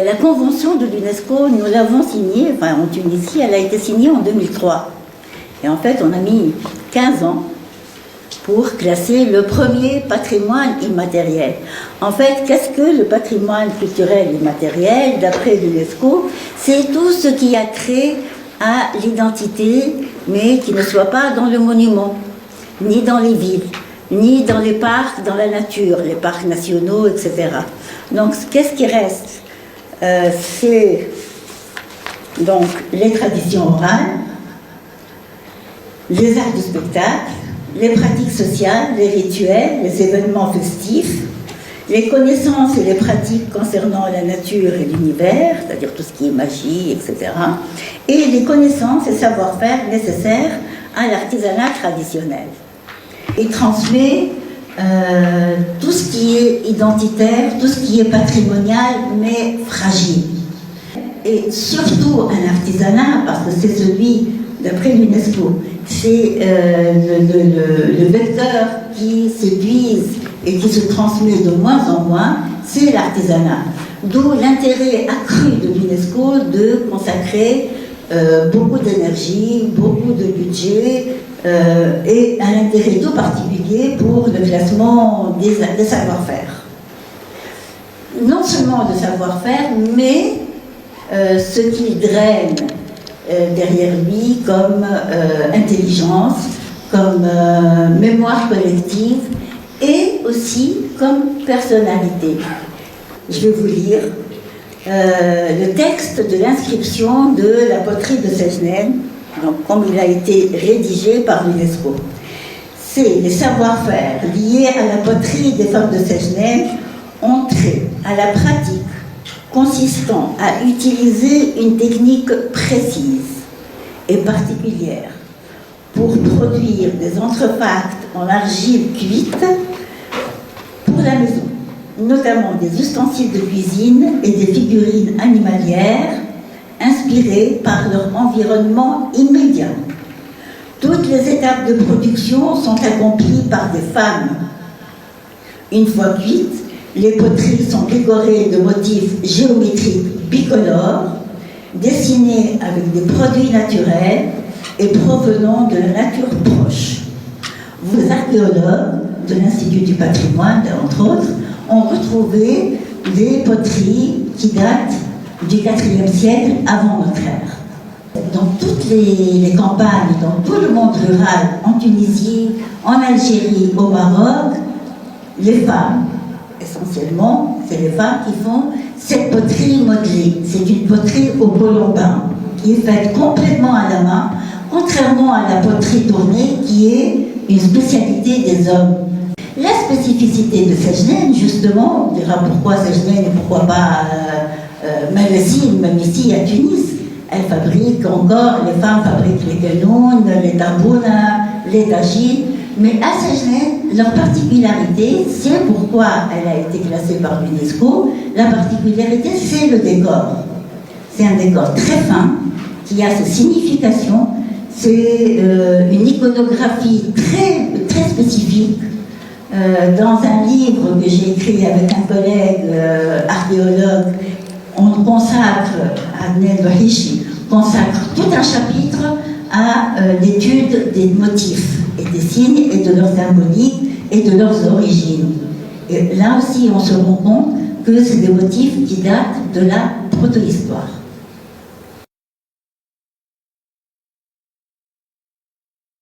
La convention de l'UNESCO, nous l'avons signée, enfin en Tunisie, elle a été signée en 2003. Et en fait, on a mis 15 ans pour classer le premier patrimoine immatériel. En fait, qu'est-ce que le patrimoine culturel immatériel, d'après l'UNESCO? C'est tout ce qui a trait à l'identité, mais qui ne soit pas dans le monument, ni dans les villes, ni dans les parcs, dans la nature, les parcs nationaux, etc. Donc, qu'est-ce qui reste? C'est donc les traditions orales, les arts du spectacle, les pratiques sociales, les rituels, les événements festifs, les connaissances et les pratiques concernant la nature et l'univers, c'est-à-dire tout ce qui est magie, etc. Et les connaissances et savoir-faire nécessaires à l'artisanat traditionnel. Il transmet tout ce qui est identitaire, tout ce qui est patrimonial, mais fragile. Et surtout un artisanat, parce que c'est celui, d'après l'UNESCO, c'est le vecteur qui séduise et qui se transmet de moins en moins, c'est l'artisanat. D'où l'intérêt accru de l'UNESCO de consacrer beaucoup d'énergie, beaucoup de budget, et un intérêt tout particulier pour le classement des savoir-faire. Non seulement de savoir-faire, mais ce qu'il draine derrière lui comme intelligence, comme mémoire collective et aussi comme personnalité. Je vais vous lire le texte de l'inscription de la poterie de Sejnen, donc comme il a été rédigé par l'UNESCO. C'est les savoir-faire liés à la poterie des femmes de Sejnen ont trait à la pratique consistant à utiliser une technique précise et particulière pour produire des entrefacts en argile cuite pour la maison, notamment des ustensiles de cuisine et des figurines animalières inspirées par leur environnement immédiat. Toutes les étapes de production sont accomplies par des femmes. Une fois cuites, les poteries sont décorées de motifs géométriques bicolores, dessinés avec des produits naturels et provenant de la nature proche. Les archéologues de l'Institut du patrimoine, entre autres, ont retrouvé des poteries qui datent du IVe siècle avant notre ère. Dans toutes les campagnes, dans tout le monde rural, en Tunisie, en Algérie, au Maroc, les femmes, essentiellement, c'est les femmes qui font cette poterie modelée. C'est une poterie au colombin qui est faite complètement à la main, contrairement à la poterie tournée qui est une spécialité des hommes. La spécificité de Sejnen, justement, on dira pourquoi Sejnen et pourquoi pas Malazine, même ici à Tunis, elles fabriquent encore, les femmes fabriquent les quenounes, les tabounas, les tagines, mais à Sejnen, leur particularité, c'est pourquoi elle a été classée par l'UNESCO, la particularité, c'est le décor. C'est un décor très fin, qui a ses significations, c'est une iconographie très, très spécifique. Dans un livre que j'ai écrit avec un collègue archéologue, on consacre, Adnel Wahishi, consacre tout un chapitre à l'étude des motifs et des signes et de leur symbolique et de leurs origines. Et là aussi, on se rend compte que c'est des motifs qui datent de la protohistoire.